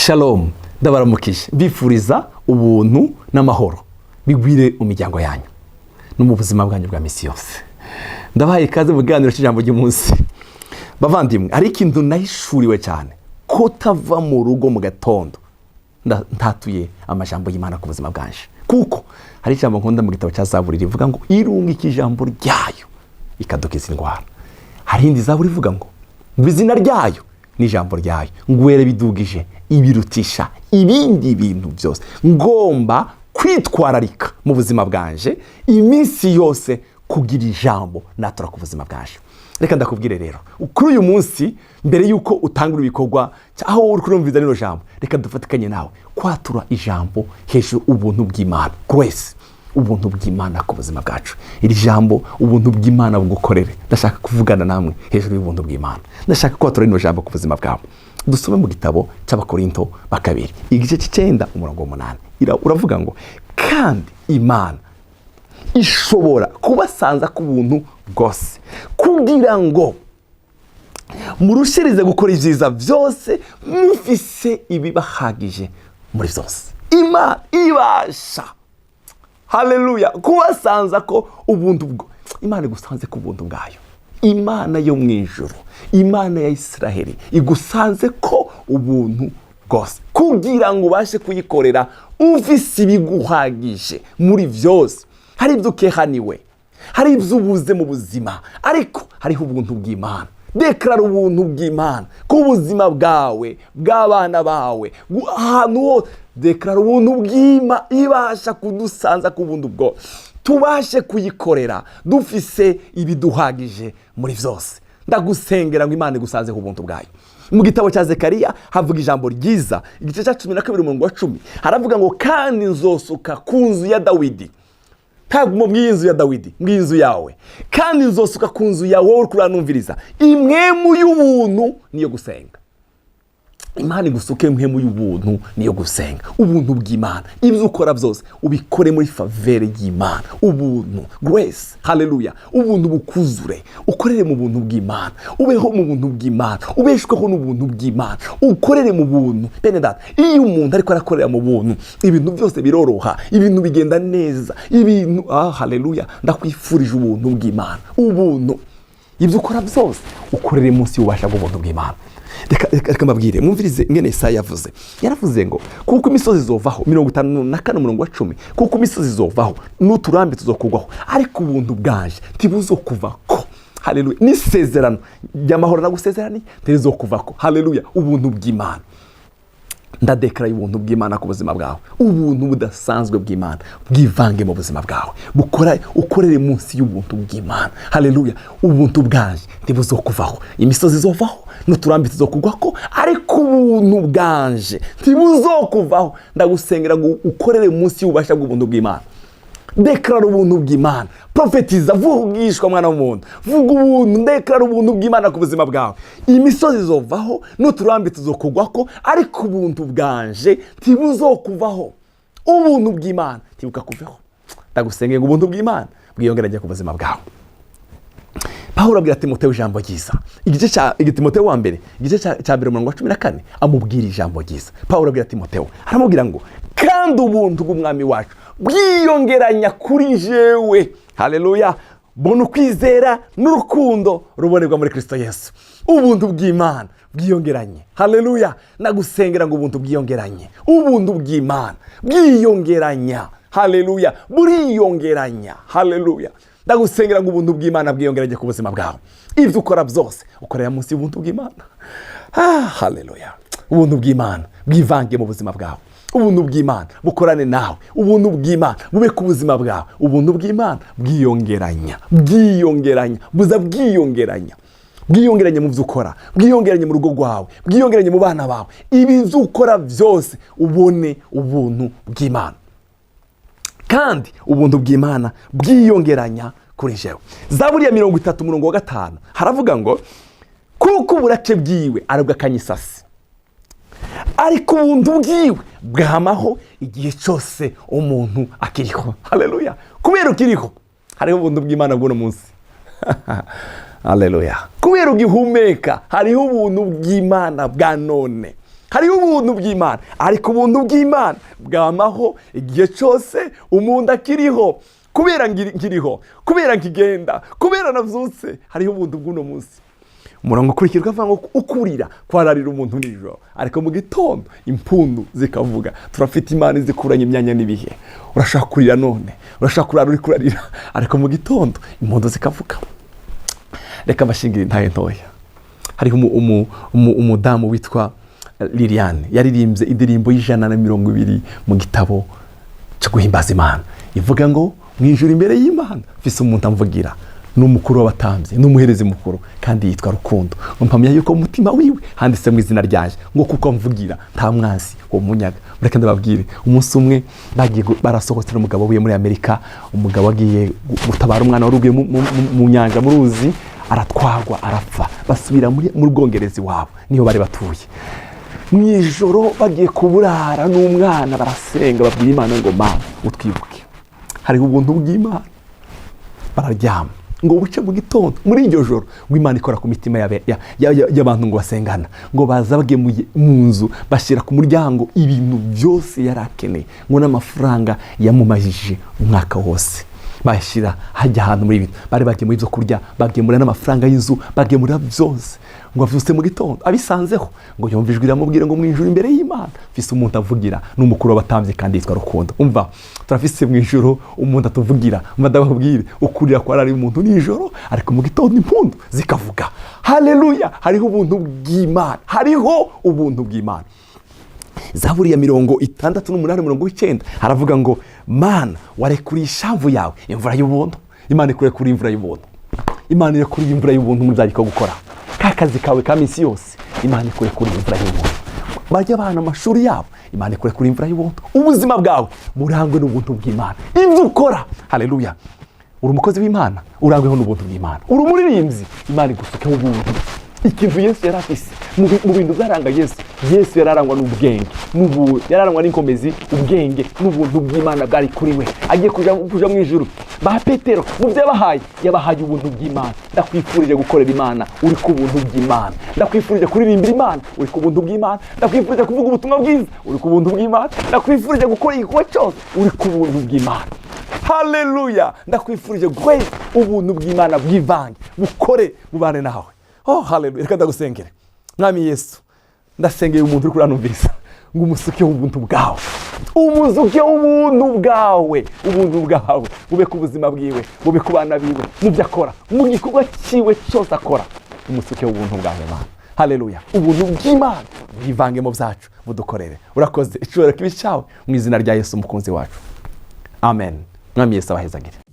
Shalom, ndabaramukije bifuriza ubuntu n'amahoro bigwire mu miryango yanyu no mu buzima bwanyu bwa misi yose. Ndabahaye ikaze mu kiganiro cy'Ijambo ry'umunsi. Bavandimwe, hari ikintu nahishuriwe cyane ko tava mu rugo mu gatondo ntatuye amajambo y'Imana ku buzima bwanje, kuko hari ijambo nkunda mu gitabo cya Zaburi rivuga ngo irungika ijambo ryayo ikadukiza indwara. Hari indi Zaburi ivuga ngo izina ryayo n'ijambo ryayo ngwere bidugije ibirutisha ibindi bintu byose. Ngomba kwitwararika mu buzima bwanje iminsi yose kugira ijambo natura ku buzima bwanje. Reka ndakubwire rero, kuri uyu munsi mbere yuko utangura ibikorwa aho uri kurumviza rino jambo, reka dufatikanye nawe kwatura ijambo hejuru ubuntu bw'Imana. Grace, ubuntu bw'Imana ku buzima bwacu. Iri jambo ubuntu bw'Imana bugukorere. Ndashaka kuvugana namwe hejuru y'ubuntu bw'Imana. Ndashaka kwatura rino jambo ku buzima bwawe. Dusome mu gitabo cy'Abakorinto ba kabiri igice cy'icenda umurongo w'umunani. Uravuga ngo kandi Imana ishobora kubasanza ku buntu bwose kugira ngo murushirize gukora ibyiza byose mufise ibibahagije muri byose. Imana ibasha, haleluya, kubasanza ko ubuntu bwo Imana igusanze ku buntu bwayo. Imana yo mu ijuru, Imana ya Israheli igusanze ko ubuntu bwose kugira ngo ubashe kuyikorera ufise ibiguhagije muri byose. Hari ibyo ukehaniwe, hari ibyo ubuze mu buzima, ariko hariho ubuntu bw'Imana. Deklara ubuntu bw'Imana ku buzima bwawe, bw'abana bawe, ahantu hose. Deklara ubuntu bw'Imana ibasha kudusanza ku buntu bwo tubashe kuyikorera dufise ibiduhagije muri byose. Ndagusengera ngo Imana igusanze ku buntu bwayo. Mu gitabo cya Zekariya havuga ijambo ryiza, igice cya 12 umurongo wa 10 haravuga ngo kandi nzosuka ku nzu ya Dawidi. Ntabwo mu inzu ya Dawidi, mu inzu yawe. Kandi nzosuka ku nzu yawe wowe kuranumviriza imwemu y'ubuntu niyo gusenga. Imana igusuke imwemu y'ubuntu niyo gusenga. Ubuntu bw'Imana, ibyo ukora byose ubikore muri favere y'Imana. Ubuntu, grace, haleluya. Ubuntu bukuzure, ukorere mu buntu bw'Imana, ubeho mu buntu bw'Imana, ubeshweho n'ubuntu bw'Imana, ukorere mu buntu. Bene data, iyo umuntu ariko arakorera mu buntu, ibintu byose biroroha, ibintu bigenda neza, ibintu haleluya. Ndakwifurije ubuntu bw'Imana. Ubuntu, ibyo ukora byose ukorere munsi y'ububasha bw'ubuntu bw'Imana. Reka mbabwire, mwumvirize ngene Yesaya yavuze. Yaravuze ngo kuko imisozi izovaho, 54 umurongo wa 10, kuko imisozi izovaho n'uturambi tuzokugwaho, ariko ubuntu bwanje ntibuzokuvako. Haleluya. N'isezerano ry'amahoro nagusezeraniye ntibuzokuvako. Haleluya. Ubuntu bw'Imana. Ndadekara ubuntu bw'Imana ku buzima bwawe. Ubuntu budasanzwe bw'Imana bwivange mu buzima bwawe. Ukorere munsi y'ubuntu bw'Imana. Haleluya. Ubuntu bwanje ntibuzokuvaho, imisozi izovaho n'uturambi tuzokugwako, ariko ubuntu bwanje ntibuzokuvaho. Ndagusengera ngo ukorere munsi y'ububasha bw'ubuntu bw'Imana. Deklara ubuntu bw'Imana. Profetiza, vugishwa mwana w'umuntu. Vuga ubuntu, deklara ubuntu bw'Imana ku buzima bwawe. Imisozi izovaho n'uturambi tuzokugwako, ariko ubuntu bwanje ntibuzokuvaho. Ubuntu bw'Imana ntibukakuveho. Ndagusengera ngo ubuntu bw'Imana bwiyongeranye ku buzima bwawe. Pawulo abwira Timoteyo ijambo ryiza. Igice cya Timoteyo wa mbere, igice cya 14 amubwira ijambo ryiza. Pawulo abwira Timoteyo, aramubwira ngo kandi ubuntu bw'Umwami wacu bwiyongeranya kuri jewe. Haleluya. Bona ukwizera n'urukundo rubonerwa muri Kristo Yesu. Ubuntu bw'Imana bwiyongeranye. Haleluya. Nagusengera ngo ubuntu bwiyongeranye. Ubuntu bw'Imana bwiyongeranya. Haleluya. Buriyongeranya. Haleluya. Ndagusengera ngo ubuntu bw'Imana bwiyongeranye ku buzima bwawe. Ibyo ukora byose ukorera munsi y'ubuntu bw'Imana. Haleluya. Ubuntu bw'Imana bwivange mu buzima bwawe. Ubuntu bw'Imana bukorane nawe. Ubuntu bw'Imana bube ku buzima bwawe. Ubuntu bw'Imana bwiyongeranya. Bwiyongeranya. Buza bwiyongeranya. Bwiyongeranye mu byo ukora, bwiyongeranye mu rugo rwawe, bwiyongeranye mu bana bawe. Ibyo ukora byose ubone ubuntu bw'Imana. Kandi ubuntu bw'Imana bwiyongeranya kuri jewe. Zaburi ya 30 umurongo wa 5 haravuga ngo kuko uburake bwiwe arabwa kanyisasi, ariko ubuntu bwiwe bwamaho igihe cyose umuntu akiriho. Haleluya. Kubera ukiriho hariho ubuntu bw'Imana bw'uno munsi. Haleluya. Kubera ugihumeka hariho ubuntu bw'Imana bwa none. hariho ubuntu bw'Imana, ariko ubuntu bw'Imana bwamaho igihe cyose umuntu akiriho, kubera nkiriho, kubera nkigenda, kubera navyutse. Hariho ubuntu bw'uno munsi. Umurongo ukurikirwa avuga ngo ukurira kwararira umuntu nijoro, ariko mu gitondo impundu zikavuga. Turafite Imana izikuranye imyanya n'ibihe. Urashaka kurira none, urashaka kurara uri kurarira, ariko mu gitondo impundu zikavuga. Reka mbashingire intaye ntoya. Hariho umudamu witwa Liliane yaririmbye indirimbo y'120 mu gitabo cyo guhimbaza Imana, ivuga ngo mwijuru imbere y'Imana mfise umuntu amvugira, n'umukuru w'abatambyi, n'umuherezi mukuru, kandi yitwa Rukundo. Mpamya yuko umutima wiwe handitse mu izina ryaje, ngo kuko mvugira nta mwansi wo munyaga. Mureke ndababwire, umunsi umwe bagiye barasohotse n'umugabo wiye muri Amerika. Umugabo agiye gutabara umwana wari ugiye mu nyanja, mu ruzi, aratwagwa arapfa. Basubira muri Bwongereza iwabo, niho bari batuye. Mwijoro bagiye kuburara n'umwana, barasenga babwira Imana ngo Mana utwibuke. Hariho ubuntu bw'Imana. Bararyama ngo buce mu gitondo, muri iryo joro ngo Imana ikora ku mitima y'abantu ngo basengana, ngo baza bagemuye mu nzu, bashyira ku muryango ibintu byose yarakeneye, ngo n'amafaranga yamumajije umwaka wose bashyira hajya ahantu muri ibintu. Bari bagemuye ibyo kurya, bagemura n'amafaranga y'inzu, bagemura byose. Ngo avyutse mu gitondo abisanzeho, ngo yumva ijwi riramubwira ngo mwijuru imbere y'Imana mfise umuntu avugira, n'umukuru w'abatambyi kandi yitwa Rukundo. Umva, turafise mwijuru umuntu atuvugira. Ndababwire, ukurira kwarari umuntu nijoro, ariko mu gitondo impundu zikavuga. Haleluya! Hariho ubuntu bw'Imana, hariho ubuntu bw'Imana. Zaburi ya 68:9 haravuga ngo Mana warekuriye ishavu yawe imvura y'ubuntu. Imana ikurekuriye imvura y'ubuntu. Imana irekuriye imvura y'ubuntu muzariko gukora kakazi kawe ka minsi yose. Imana ikurekuriye imvura y'ubuntu. Bajya abana amashuri yabo, Imana ikurekuriye imvura y'ubuntu. Ubuzima bwawe burangwe n'ubuntu bw'Imana. Ibyo ukora, haleluya, uri umukozi w'Imana, urangweho n'ubuntu bw'Imana. Uri umuririmbyi, Imana igusukeho ubuntu. Ikintu Yesu yarafise mu bintu byaranga Yesu yararangwa n'ubwenge, yararangwa n'inkomezi, ubwenge n'ubuntu bw'Imana bwari kuri we. Agiye kuja mu ijuru, ba Petero mu byabahaye yabahaye ubuntu bw'Imana. Ndakwifurije gukorera Imana uri ku buntu bw'Imana. Ndakwifurije kuririmbira Imana uri ku buntu bw'Imana. Ndakwifurije kuvuga ubutumwa bwiza uri ku buntu bw'Imana. Ndakwifurije gukora igikorwa cyose uri ku buntu bw'Imana. Haleluya! Ndakwifurije gwese ubuntu bw'Imana bwivange bukore bubane nawe. Oh, haleluya! Reka ndagusengere. Mwami Yesu, ndasengeye umuntu uri kuranumvisa ngo umusuke ubuntu bwawe. Umuzuke ubuntu bwawe, ubuntu bwawe bube ku buzima bwiwe, bube ku bana biwe, mu byo akora, mu gikorwa cyiwe cyose akora. Umusuke ubuntu bwawe Mana. Haleluya! Ubuntu bw'Imana bwivange mu byacu budukorere. Urakoze, icubahiro kibi cyawe mu izina rya Yesu umukunzi wacu. Amen. Mwami Yesu abahezagire.